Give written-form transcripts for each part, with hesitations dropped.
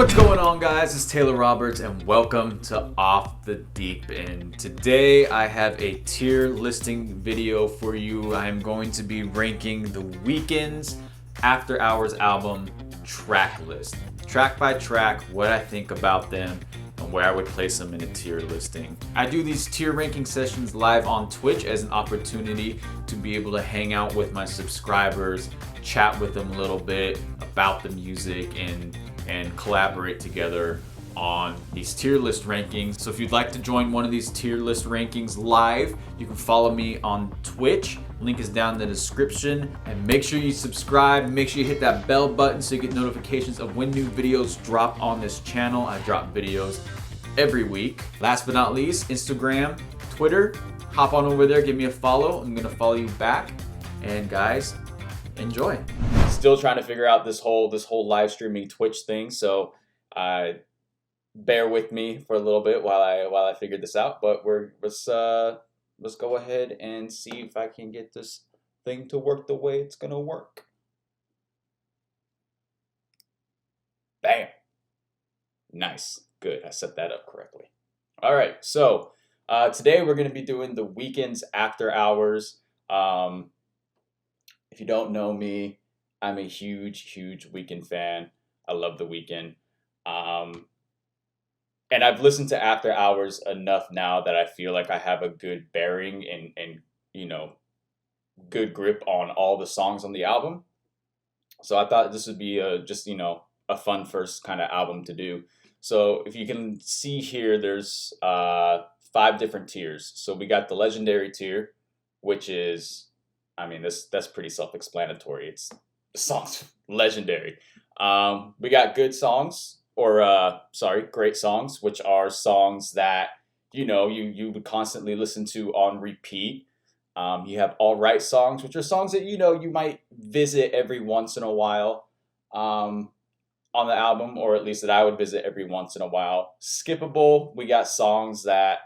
What's going on, guys? It's Taylor Roberts and welcome to Off the Deep End. Today I have a tier listing video for you. I'm going to be ranking the Weeknd's After Hours album track list. Track by track, what I think about them and where I would place them in a tier listing. I do these tier ranking sessions live on Twitch as an opportunity to be able to hang out with my subscribers, chat with them a little bit about the music and collaborate together on these tier list rankings. So if you'd like to join one of these tier list rankings live, you can follow me on Twitch. Link is down in the description. And make sure you subscribe. Make sure you hit that bell button so you get notifications of when new videos drop on this channel. I drop videos every week. Last but not least, Instagram, Twitter. Hop on over there, give me a follow. I'm gonna follow you back. And guys, enjoy. Still trying to figure out this whole live streaming Twitch thing, so bear with me for a little bit while I figure this out. But let's go ahead and see if I can get this thing to work the way it's gonna work. Bam. Nice. Good. I set that up correctly. All right. So today we're gonna be doing the Weeknd's After Hours. If you don't know me, I'm a huge Weeknd fan. I love the Weeknd. And I've listened to After Hours enough now that I feel like I have a good bearing and you know, good grip on all the songs on the album. So I thought this would be just, you know, a fun first kind of album to do. So if you can see here, there's 5 different tiers. So we got the legendary tier, which is, I mean, that's pretty self-explanatory. It's the song's legendary. We got good songs, or great songs, which are songs that you know you would constantly listen to on repeat. You have all right songs, which are songs that you know you might visit every once in a while on the album, or at least that I would visit every once in a while. Skippable, we got songs that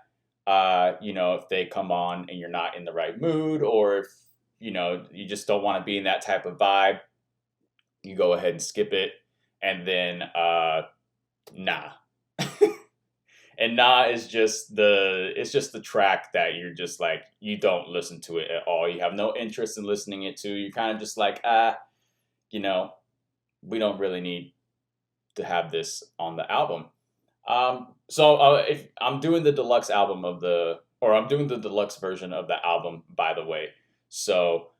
you know, if they come on and you're not in the right mood, or if you know you just don't want to be in that type of vibe, you go ahead and skip it. And then nah. And nah is just the track that you're just like, you don't listen to it at all. You have no interest in listening it to. You're kind of just like, you know, we don't really need to have this on the album. So if I'm doing the deluxe album I'm doing the deluxe version of the album, by the way. So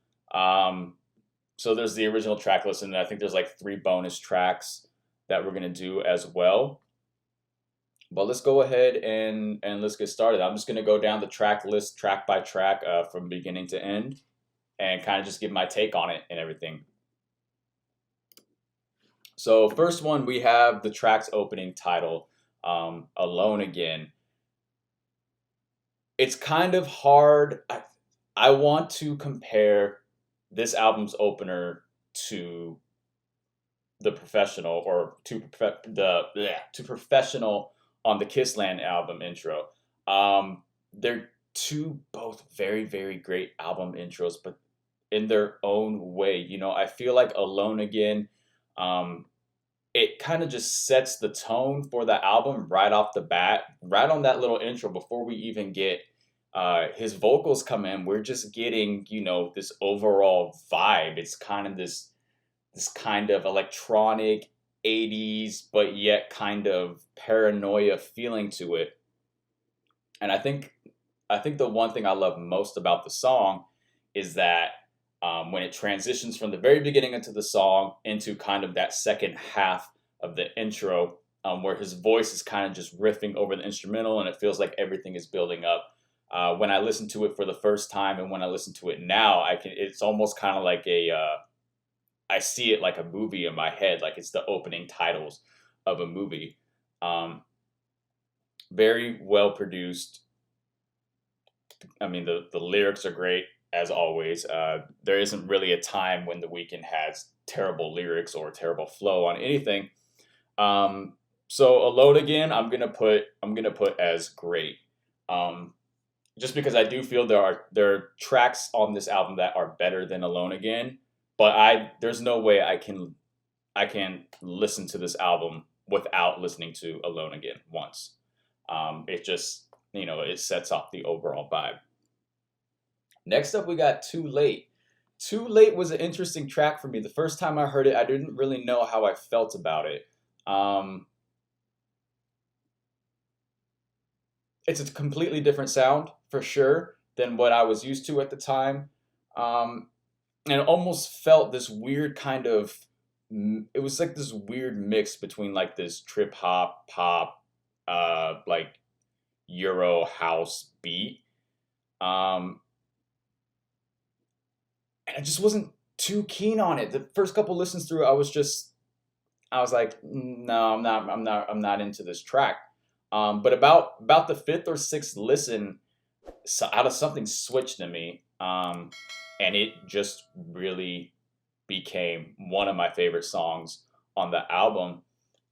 so there's the original track list, and I think there's like 3 bonus tracks that we're gonna do as well. But let's go ahead and let's get started. I'm just gonna go down the track list track by track from beginning to end, and kind of just give my take on it and everything. So first one, we have the track's opening title, Alone Again. It's kind of hard. I want to compare this album's opener to the Professional, or to Professional on the Kissland album intro. They're both very great album intros, but in their own way. You know, I feel like Alone Again, it kind of just sets the tone for the album right off the bat, right on that little intro before we even get his vocals come in. We're just getting, you know, this overall vibe. It's kind of this kind of electronic 80s, but yet kind of paranoia feeling to it. And I think the one thing I love most about the song is that when it transitions from the very beginning into the song into kind of that second half of the intro, where his voice is kind of just riffing over the instrumental, and it feels like everything is building up. When I listened to it for the first time and when I listen to it now, it's almost kind of like I see it like a movie in my head, like it's the opening titles of a movie. Very well produced. I mean, the lyrics are great, as always. There isn't really a time when the Weeknd has terrible lyrics or terrible flow on anything. So Alone Again, I'm gonna put as great. Just because I do feel there are tracks on this album that are better than Alone Again, but there's no way I can listen to this album without listening to Alone Again once. It just, it sets off the overall vibe. Next up, we got Too Late. Too Late was an interesting track for me. The first time I heard it, I didn't really know how I felt about it. It's a completely different sound for sure than what I was used to at the time. And it almost felt this weird kind of, it was like this weird mix between like this trip hop, pop, like Euro house beat. Um, and I just wasn't too keen on it. The first couple listens through, I was like, no, I'm not into this track. But about the fifth or sixth listen, so out of something switched in me, and it just really became one of my favorite songs on the album.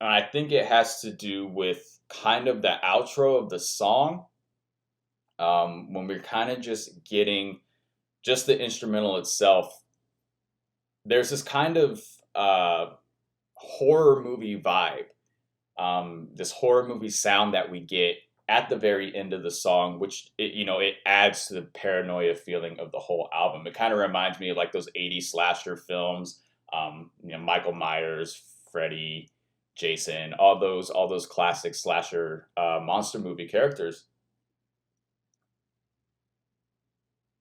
And I think it has to do with kind of the outro of the song, when we're kind of just getting just the instrumental itself. There's this kind of horror movie vibe, this horror movie sound that we get at the very end of the song, which it adds to the paranoia feeling of the whole album. It kind of reminds me of like those 80s slasher films, Michael Myers, Freddy, Jason, all those classic slasher monster movie characters.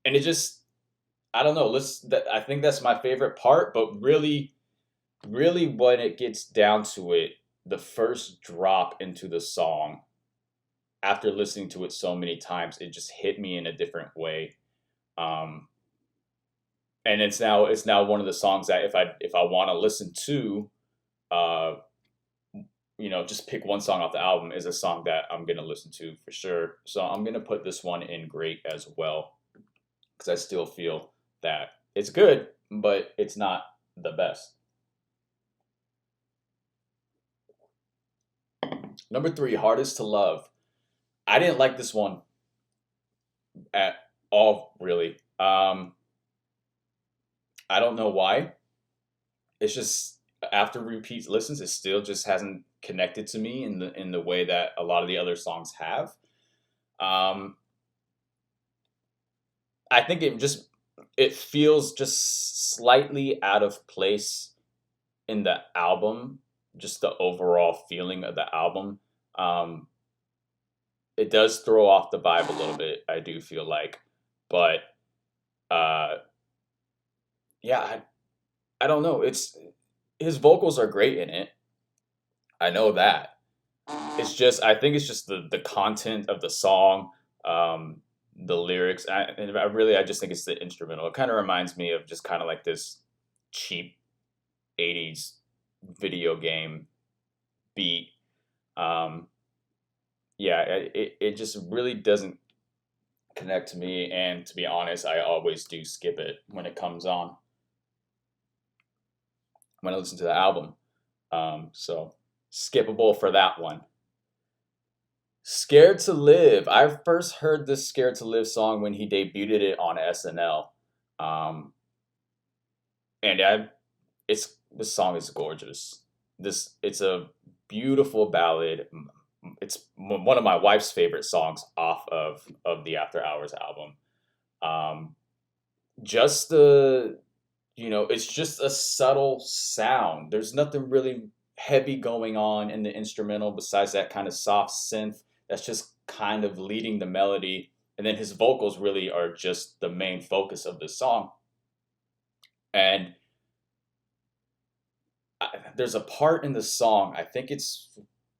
And it just, I don't know. I think that's my favorite part, but really, really, when it gets down to it, the first drop into the song, after listening to it so many times, it just hit me in a different way. Um, and it's now one of the songs that if I want to listen to, uh, just pick one song off the album, is a song that I'm gonna listen to for sure. So I'm gonna put this one in great as well, because I still feel that it's good, but it's not the best. Number three, Hardest to Love. I didn't like this one at all, really. I don't know why. It's just after repeat listens, it still just hasn't connected to me in the way that a lot of the other songs have. Um, I think it feels just slightly out of place in the album, just the overall feeling of the album. Um, it does throw off the vibe a little bit, I do feel like, but uh, yeah, I don't know. It's his vocals are great in it. I know that. It's just, I think it's just the content of the song, the lyrics, I just think it's the instrumental. It kind of reminds me of just kind of like this cheap '80s video game beat. Um, yeah, it just really doesn't connect to me, and to be honest, I always do skip it when it comes on when I listen to the album. So skippable for that one. Scared to Live. I first heard this Scared to Live song when he debuted it on SNL. Um, and this song is gorgeous. It's a beautiful ballad. It's one of my wife's favorite songs off of the After Hours album. Um, just it's just a subtle sound. There's nothing really heavy going on in the instrumental besides that kind of soft synth that's just kind of leading the melody. And then his vocals really are just the main focus of the song. And there's a part in the song, I think it's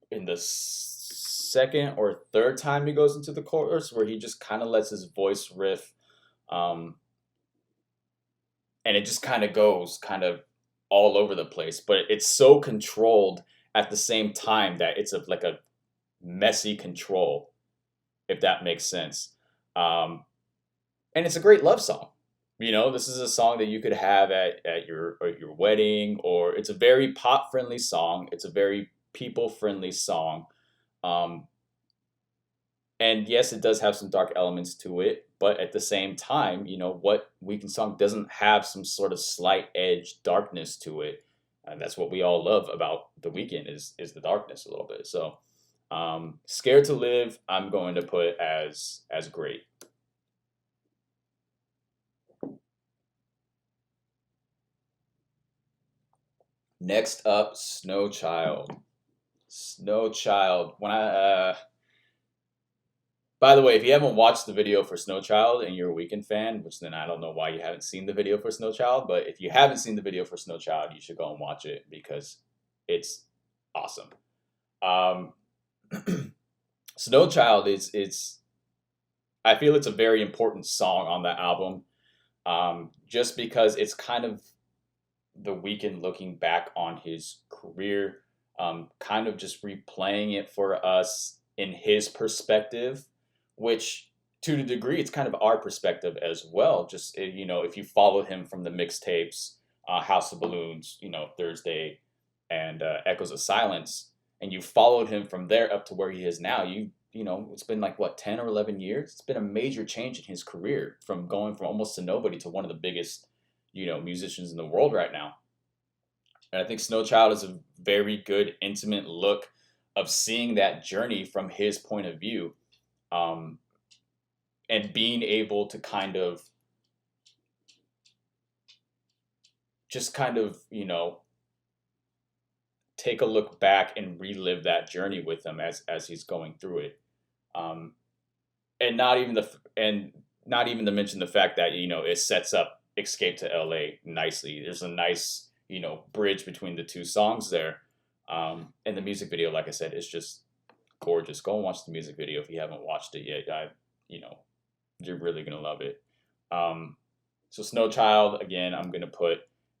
in the second or third time he goes into the chorus, where he just kind of lets his voice riff. Um, and it just kind of goes kind of all over the place, but it's so controlled at the same time that it's like a messy control, if that makes sense. And it's a great love song. This is a song that you could have at your wedding, or it's a very pop friendly song. It's a very people friendly song. Um, and yes, it does have some dark elements to it, but at the same time, what Weeknd song doesn't have some sort of slight edge darkness to it? And that's what we all love about The Weeknd is the darkness a little bit. So, Scared to Live, I'm going to put as great. Next up, Snowchild. Snowchild. By the way, if you haven't watched the video for Snowchild and you're a Weeknd fan, which then I don't know why you haven't seen the video for Snowchild, but if you haven't seen the video for Snowchild, you should go and watch it because it's awesome. Um, Snowchild is I feel it's a very important song on that album, just because it's kind of the Weeknd looking back on his career, kind of just replaying it for us in his perspective, which to the degree it's kind of our perspective as well. Just if you followed him from the mixtapes, House of Balloons, Thursday, and Echoes of Silence, and you followed him from there up to where he is now, it's been like what 10 or 11 years. It's been a major change in his career from going from almost to nobody to one of the biggest musicians in the world right now. And I think Snowchild is a very good, intimate look of seeing that journey from his point of view, and being able to kind of take a look back and relive that journey with him as he's going through it, and not even to mention the fact that it sets up Escape to LA nicely. There's a nice bridge between the two songs there, and the music video, like I said, is just gorgeous. Go and watch the music video if you haven't watched it yet. You're really gonna love it. So Snowchild again, I'm gonna put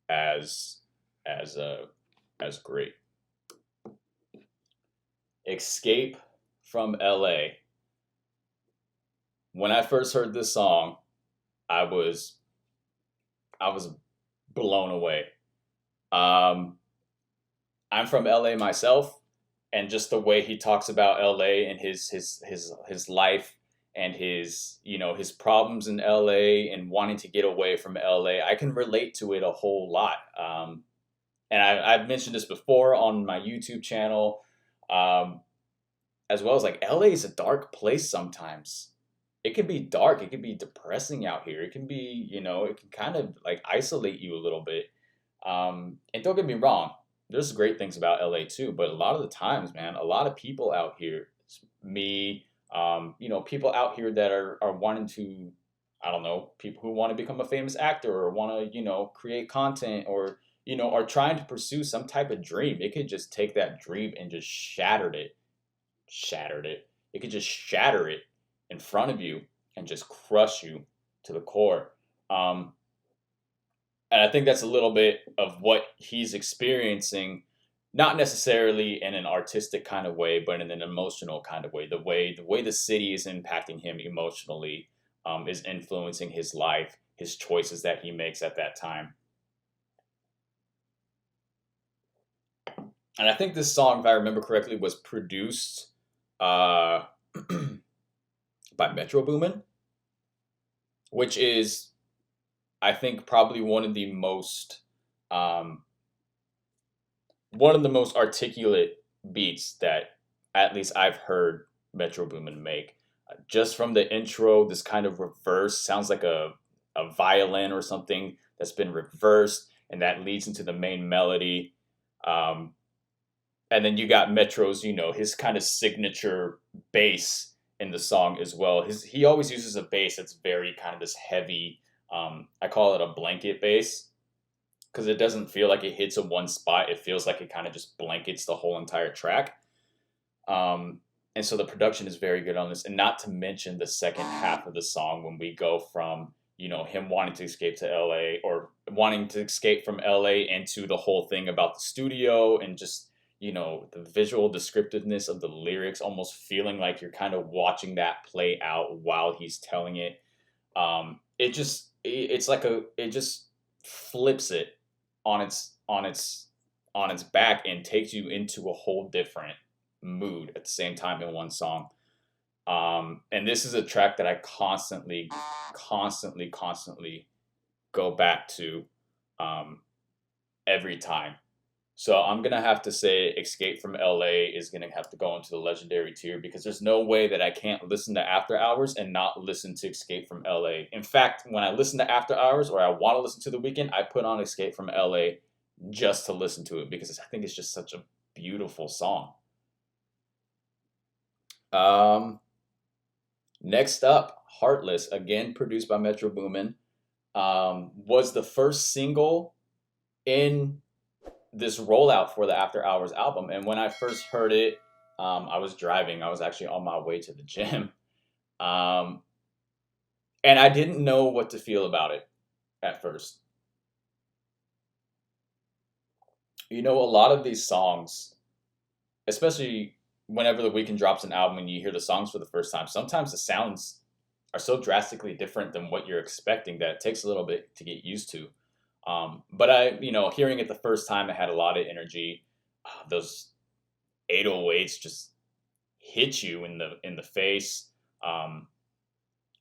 as as great. Escape from LA. When I first heard this song, I was blown away. Um, I'm from LA myself, and just the way he talks about LA and his life and his problems in LA and wanting to get away from LA, I can relate to it a whole lot. And I've mentioned this before on my YouTube channel, um, as well as like LA is a dark place sometimes. It can be dark. It can be depressing out here. It can be, it can kind of like isolate you a little bit. And don't get me wrong, there's great things about LA too, but a lot of the times, man, a lot of people out here, me, people out here that are wanting to, I don't know, people who want to become a famous actor or want to, create content or, are trying to pursue some type of dream. It could just take that dream and just shattered it. It could just shatter it in front of you and just crush you to the core. And I think that's a little bit of what he's experiencing, not necessarily in an artistic kind of way, but in an emotional kind of way. The way the city is impacting him emotionally, is influencing his life, his choices that he makes at that time. And I think this song, if I remember correctly, was produced by Metro Boomin, which is, I think, probably one of the most articulate beats that at least I've heard Metro Boomin make. Just from the intro, this kind of reverse sounds like a violin or something that's been reversed, and that leads into the main melody. And then you got Metro's, his kind of signature bass in the song as well. He always uses a bass that's very kind of this heavy. I call it a blanket bass because it doesn't feel like it hits a one spot. It feels like it kind of just blankets the whole entire track. And so the production is very good on this, and not to mention the second half of the song when we go from him wanting to escape to LA or wanting to escape from LA into the whole thing about the studio and just the visual descriptiveness of the lyrics, almost feeling like you're kind of watching that play out while he's telling it. It just flips it on its back and takes you into a whole different mood at the same time in one song. And this is a track that I constantly go back to every time. So I'm gonna have to say Escape from LA is gonna have to go into the legendary tier because there's no way that I can't listen to After Hours and not listen to Escape from LA. In fact, when I listen to After Hours or I want to listen to The Weeknd, I put on Escape from LA just to listen to it because I think it's just such a beautiful song. Um, Next up, Heartless, again produced by Metro Boomin, was the first single in this rollout for the After Hours album. And when I first heard it, I was driving. I was actually on my way to the gym. Um, and I didn't know what to feel about it at first. You know, a lot of these songs, especially whenever The Weeknd drops an album and you hear the songs for the first time, sometimes the sounds are so drastically different than what you're expecting that it takes a little bit to get used to. But hearing it the first time, it had a lot of energy. Those 808s just hit you in the face.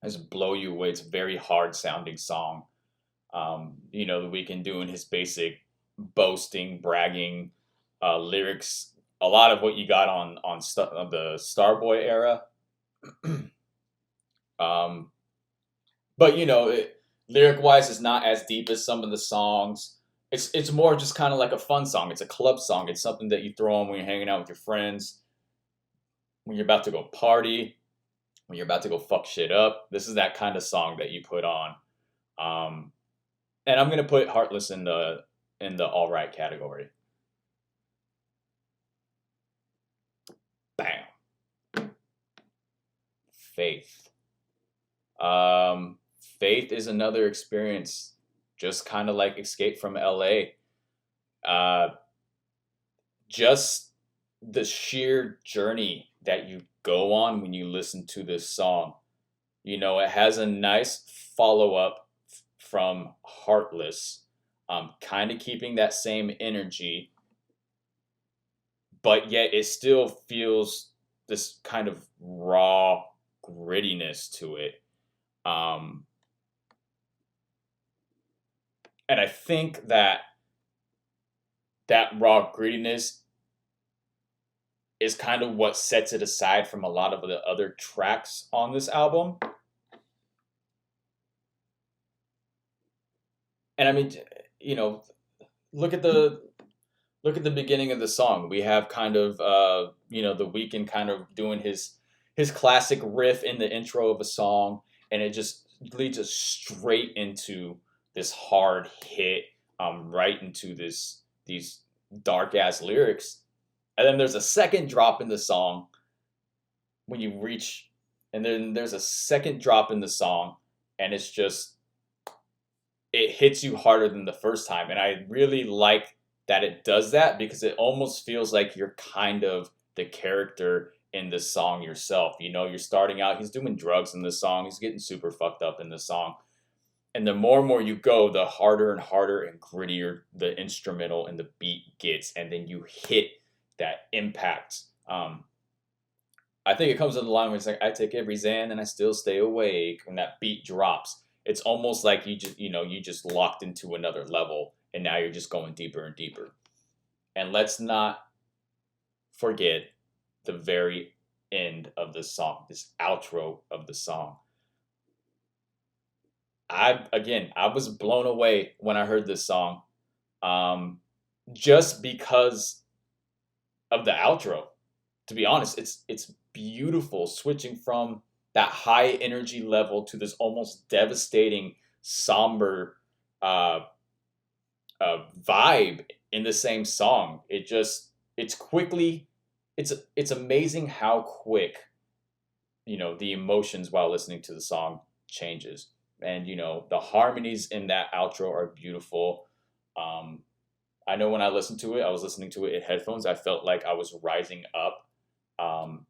Just blow you away. It's a very hard sounding song. The Weeknd doing his basic boasting, bragging lyrics. A lot of what you got on the Starboy era. But lyric wise, it's not as deep as some of the songs. It's more just kind of like a fun song. It's a club song. It's something that you throw on when you're hanging out with your friends, when you're about to go party, when you're about to go fuck shit up. This is that kind of song that you put on. And I'm gonna put Heartless in the all right category. Bam. Faith. Faith is another experience, just kind of like Escape from LA. Just the sheer journey that you go on when you listen to this song. It has a nice follow up from Heartless, kind of keeping that same energy, but yet it still feels this kind of raw grittiness to it. And I think that raw grittiness is kind of what sets it aside from a lot of the other tracks on this album. And I mean, look at the beginning of the song. We have kind of The Weeknd kind of doing his classic riff in the intro of a song, and it just leads us straight into this hard hit, right into these dark ass lyrics. And then there's a second drop in the song when you reach, and then there's a second drop in the song, and it's just, it hits you harder than the first time. And I really like that it does that because it almost feels like you're kind of the character in the song yourself. You're starting out, he's doing drugs in the song, he's getting super fucked up in the song. And the more and more you go, the harder and harder and grittier the instrumental and the beat gets. And then you hit that impact. I think it comes in the line where it's like, I take every Xan and I still stay awake. When that beat drops, it's almost like you just locked into another level. And now you're just going deeper and deeper. And let's not forget the very end of the song, this outro of the song. I was blown away when I heard this song, just because of the outro. To be honest, it's beautiful, switching from that high energy level to this almost devastating, somber vibe in the same song. It's amazing how quick the emotions while listening to the song changes. And the harmonies in that outro are beautiful. I know when I listened to it, I was listening to it in headphones. I felt like I was rising up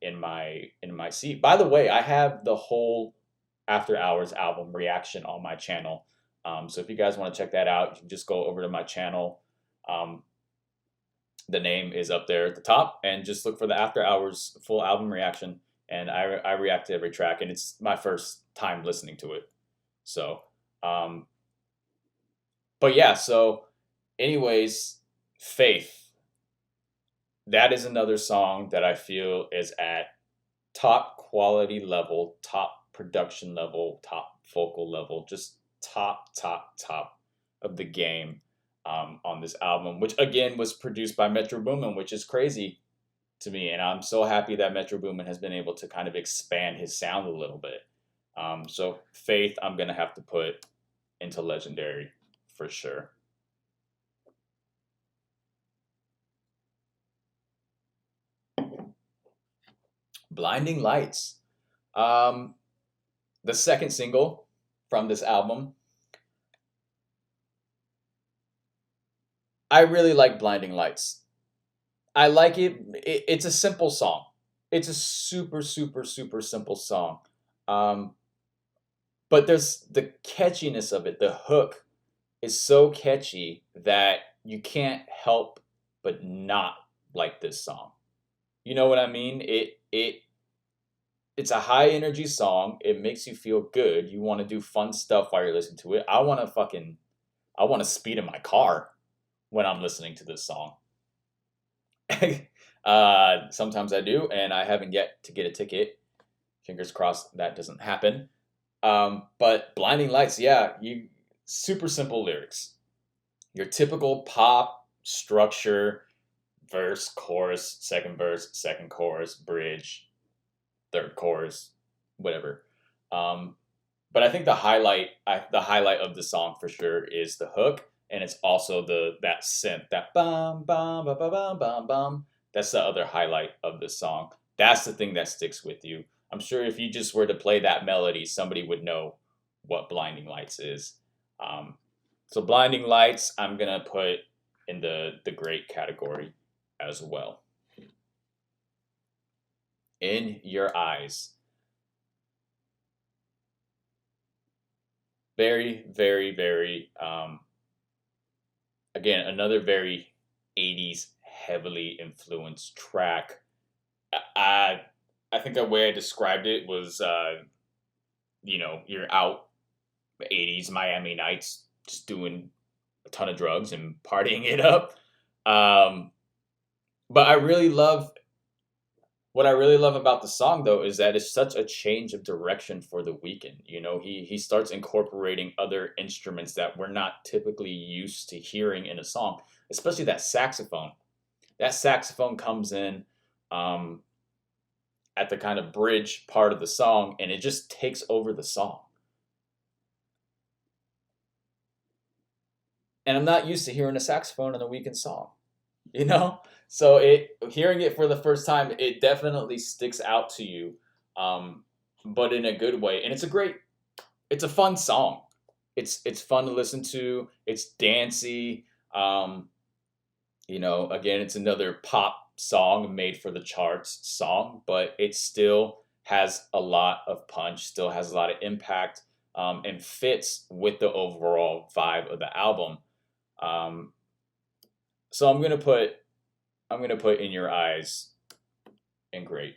in my seat. By the way, I have the whole After Hours album reaction on my channel. So if you guys want to check that out, you can just go over to my channel. The name is up there at the top, and just look for the After Hours full album reaction. And I react to every track, and it's my first time listening to it. So, but yeah, so anyways, Faith. that is another song that I feel is at top quality level, top production level, top vocal level, just top of the game on this album, which again was produced by Metro Boomin, which is crazy to me. And I'm so happy that Metro Boomin has been able to kind of expand his sound a little bit. So Faith, I'm going to have to put into legendary for sure. Blinding Lights. The second single from this album. I really like Blinding Lights. I like it's a simple song. It's a super simple song. Um, but there's the catchiness of it. The hook is so catchy that you can't help but not like this song. You know what I mean? It's a high energy song. It makes you feel good. You want to do fun stuff while you're listening to it. I want to speed in my car when I'm listening to this song. Sometimes I do, and I haven't yet to get a ticket. Fingers crossed that doesn't happen. But Blinding Lights, yeah, you super simple lyrics. Your typical pop structure, verse, chorus, second chorus, bridge, third chorus, whatever. But I think the highlight of the song for sure is the hook, and it's also that synth, that bum bum bum bum bum bum bum. That's the other highlight of the song. That's the thing that sticks with you. I'm sure if you just were to play that melody, somebody would know what Blinding Lights is. So Blinding Lights, I'm gonna put in the great category as well. In Your Eyes. Very, again, another very 80s heavily influenced track. I I think the way I described it was, you're out 80s Miami nights just doing a ton of drugs and partying it up. Um, but what I really love about the song though is that it's such a change of direction for the Weeknd. You know, he starts incorporating other instruments that we're not typically used to hearing in a song, especially that saxophone. That saxophone comes in um, at the kind of bridge part of the song, and it just takes over the song. And I'm not used to hearing a saxophone in a Weeknd song, you know. So it hearing it for the first time, it definitely sticks out to you, um, but in a good way. And it's a fun song. It's fun to listen to. It's dancey. Um, again, it's another pop song made for the charts song, but it still has a lot of punch, still has a lot of impact, and fits with the overall vibe of the album. Um, so I'm gonna put In Your Eyes in great.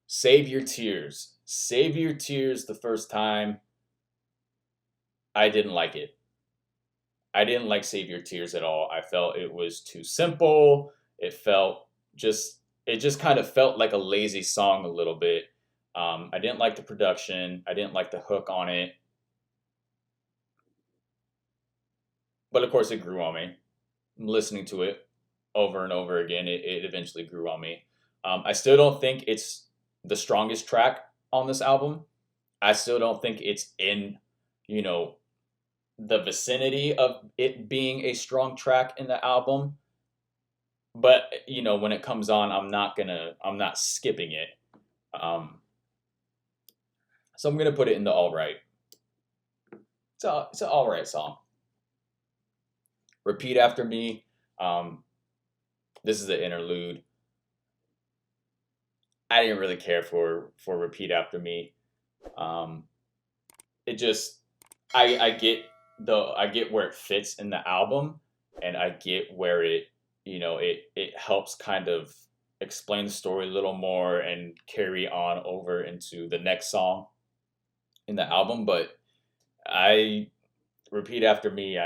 Save Your Tears. Save Your Tears the first time. I didn't like it. I didn't like Save Your Tears at all. I felt it was too simple. It felt just it just kind of felt like a lazy song a little bit. I didn't like the production. I didn't like the hook on it. But of course, it grew on me. Listening to it over and over again, it eventually grew on me. I still don't think it's the strongest track on this album. I still don't think it's in, you know, the vicinity of it being a strong track in the album. But when it comes on, I'm not skipping it. Um, so I'm gonna put it in the all right. It's an all right song. Repeat After Me. Um, this is the interlude. I didn't really care for Repeat After Me. Um, it just I get where it fits in the album, and I get where it helps kind of explain the story a little more and carry on over into the next song in the album. But I Repeat After Me,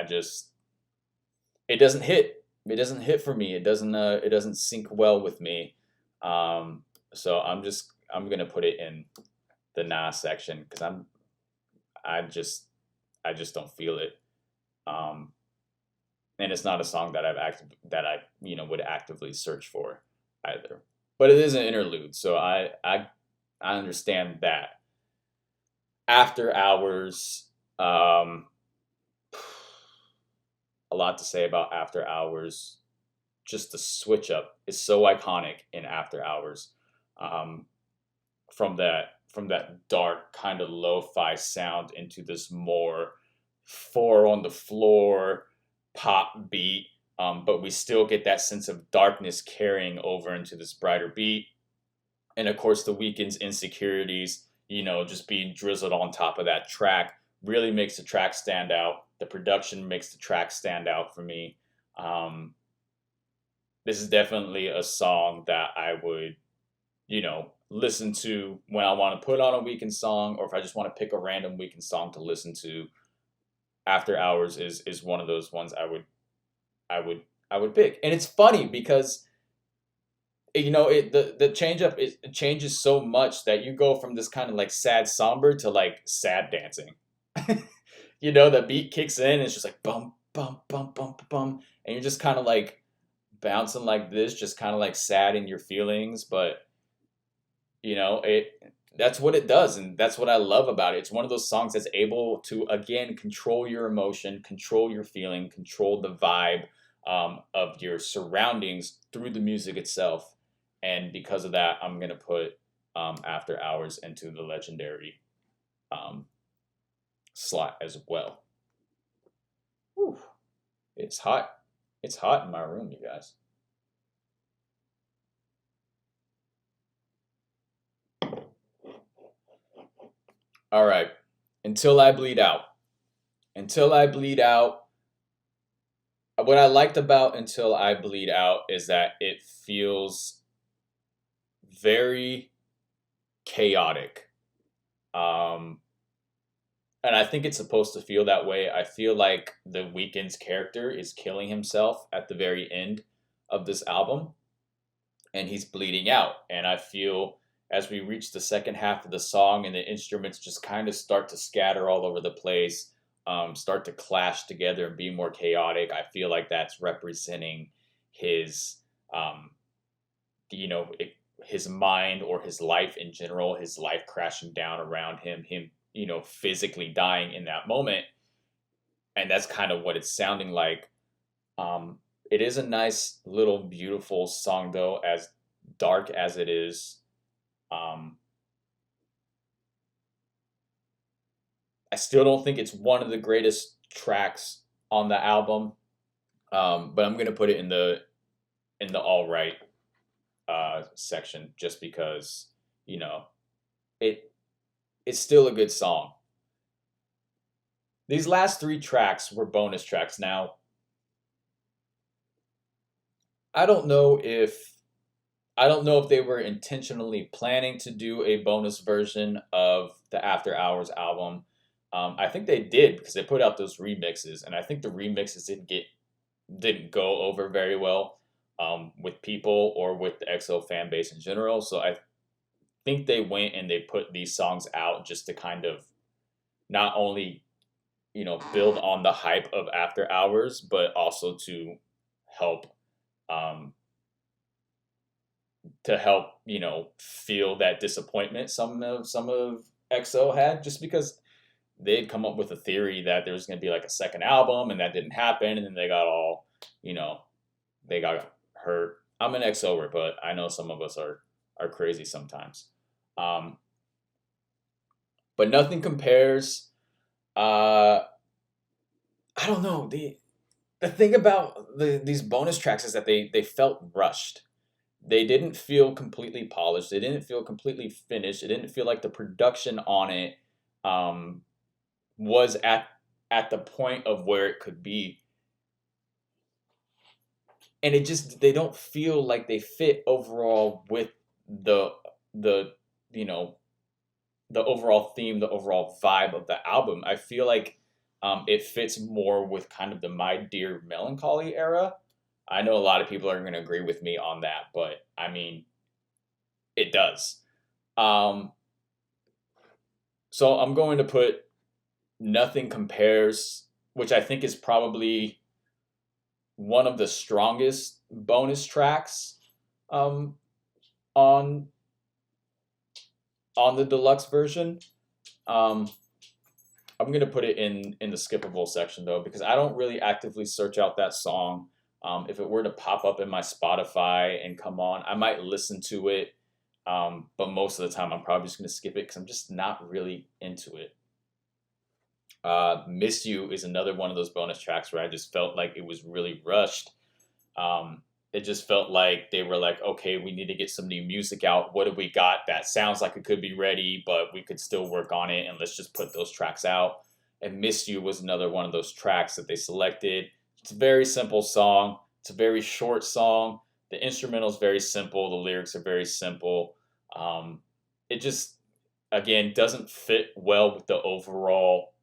it doesn't hit. it doesn't hit for me. It doesn't sync well with me. Um, so I'm gonna put it in the nah section because I just I just don't feel it. Um, and it's not a song that that I would actively search for either. But it is an interlude, so I understand that. After Hours, a lot to say about After Hours. Just the switch up is so iconic in After Hours. Um, from that dark kind of lo-fi sound into this more four on the floor pop beat, but we still get that sense of darkness carrying over into this brighter beat. And of course, the Weeknd's insecurities, just being drizzled on top of that track really makes the track stand out. The production makes the track stand out for me. Um, this is definitely a song that I would, listen to when I want to put on a Weeknd song, or if I just want to pick a random Weeknd song to listen to. After Hours is one of those ones I would I would pick. And it's funny because the change up it changes so much that you go from this kind of like sad somber to like sad dancing. The beat kicks in and it's just like bum bum bum bum bum, and you're just kind of like bouncing like this, just kind of like sad in your feelings, but it that's what it does, and that's what I love about it. It's one of those songs that's able to again control your emotion, control your feeling, control the vibe of your surroundings through the music itself. And because of that, I'm gonna put After Hours into the legendary um, slot as well. Whew. It's hot. It's hot in my room, you guys. All right. Until I Bleed Out. Until I Bleed Out. What I liked about Until I Bleed Out is that it feels very chaotic. Um, and I think it's supposed to feel that way. I feel like the Weeknd's character is killing himself at the very end of this album, and he's bleeding out. And I feel as we reach the second half of the song and the instruments just kind of start to scatter all over the place, start to clash together and be more chaotic, I feel like that's representing his, um, his mind or his life in general, his life crashing down around him, physically dying in that moment. And that's kind of what it's sounding like. It is a nice little beautiful song though, as dark as it is. I still don't think it's one of the greatest tracks on the album, but I'm gonna put it in the all right section just because it it's still a good song. These last three tracks were bonus tracks. Now I don't know if they were intentionally planning to do a bonus version of the After Hours album. I think they did because they put out those remixes, and I think the remixes didn't go over very well with people or with the EXO fan base in general. So I think they went and they put these songs out just to kind of not only build on the hype of After Hours, but also to help um, feel that disappointment some of EXO had, just because they'd come up with a theory that there was going to be like a second album, and that didn't happen, and then they got all they got hurt. I'm an EXOer, but I know some of us are crazy sometimes. Um, but nothing compares. I don't know, the thing about these bonus tracks is that they felt rushed. They didn't feel completely polished. They didn't feel completely finished. It didn't feel like the production on it um, was at the point of where it could be, and they don't feel like they fit overall with the you know the overall theme, the overall vibe of the album. I feel like it fits more with kind of the My Dear Melancholy era. I know a lot of people are going to agree with me on that, but I mean, it does. So I'm going to put Nothing Compares, which I think is probably one of the strongest bonus tracks on the deluxe version. I'm gonna put it in the skippable section though, because I don't really actively search out that song. If it were to pop up in my Spotify and come on, I might listen to it, but most of the time I'm probably just gonna skip it because I'm just not really into it. Miss You is another one of those bonus tracks where I just felt like it was really rushed. It just felt like they were like, okay, we need to get some new music out. What have we got that sounds like it could be ready, but we could still work on it, and let's just put those tracks out. And Miss You was another one of those tracks that they selected. It's a very simple song. It's a very short song. The instrumental is very simple. The lyrics are very simple. It just, again, doesn't fit well with the overall,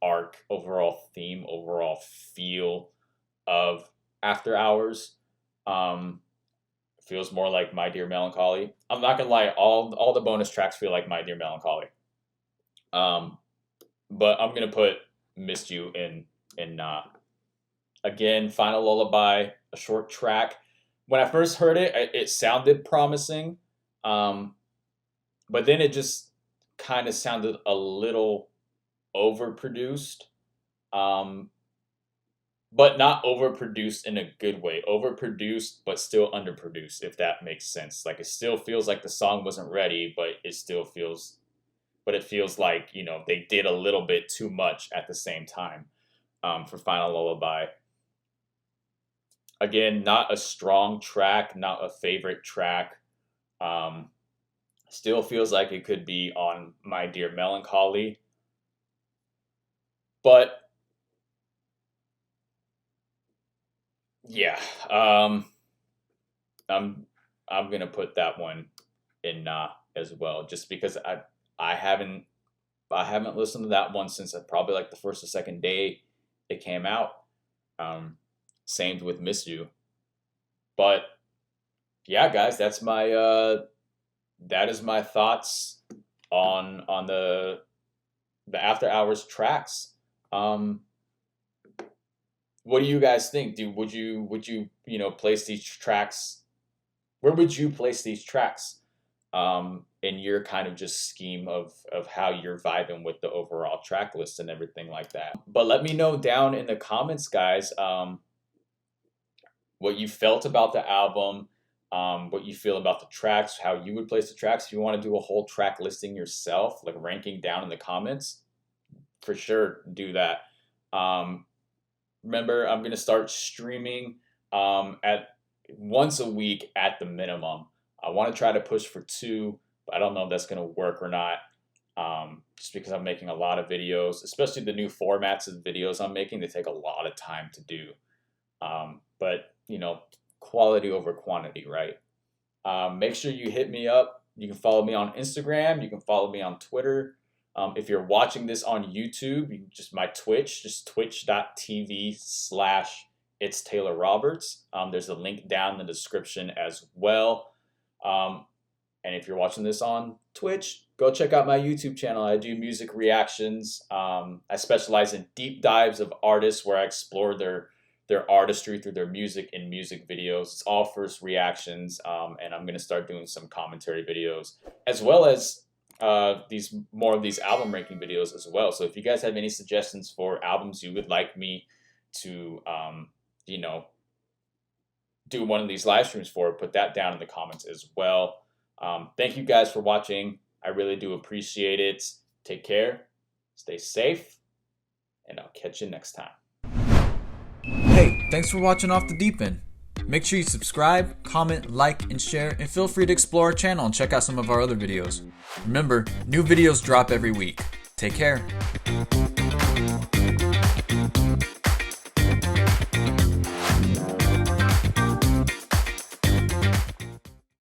arc, overall theme, overall feel of After Hours. Feels more like My Dear Melancholy. I'm not gonna lie, all the bonus tracks feel like My Dear Melancholy. But I'm gonna put Missed You in again, Final Lullaby, a short track. When I first heard it, it sounded promising, but then it just kind of sounded a little overproduced. But not overproduced in a good way. Overproduced, but still underproduced, if that makes sense. Like, it still feels like the song wasn't ready, but it feels like, they did a little bit too much at the same time for Final Lullaby. Again, not a strong track, not a favorite track. Still feels like it could be on My Dear Melancholy. But yeah, I'm gonna put that one in as well, just because I haven't listened to that one since probably like the first or second day it came out. Same with Miss You. But yeah, guys, that is my thoughts on the After Hours tracks. What do you guys think? Would you place these tracks? Where would you place these tracks in your kind of just scheme of how you're vibing with the overall track list and everything like that? But let me know down in the comments, guys, what you felt about the album, what you feel about the tracks, how you would place the tracks. If you want to do a whole track listing yourself, like ranking down in the comments, for sure do that. Remember, I'm going to start streaming at once a week at the minimum. I want to try to push for 2, but I don't know if that's going to work or not. Just because I'm making a lot of videos, especially the new formats of videos I'm making, they take a lot of time to do. But, quality over quantity, right? Make sure you hit me up. You can follow me on Instagram. You can follow me on Twitter. If you're watching this on YouTube, you just twitch.tv/It's Taylor Roberts. There's a link down in the description as well. And if you're watching this on Twitch, go check out my YouTube channel. I do music reactions. I specialize in deep dives of artists where I explore their artistry through their music and music videos. It's all first reactions, and I'm going to start doing some commentary videos, as well as more of these album ranking videos as well. So if you guys have any suggestions for albums you would like me to do one of these live streams for, put that down in the comments as well. Thank you guys for watching. I really do appreciate it. Take care, stay safe, and I'll catch you next time. Hey, thanks for watching Off the Deep End. Make sure you subscribe, comment, like, and share, and feel free to explore our channel and check out some of our other videos. Remember, new videos drop every week. Take care.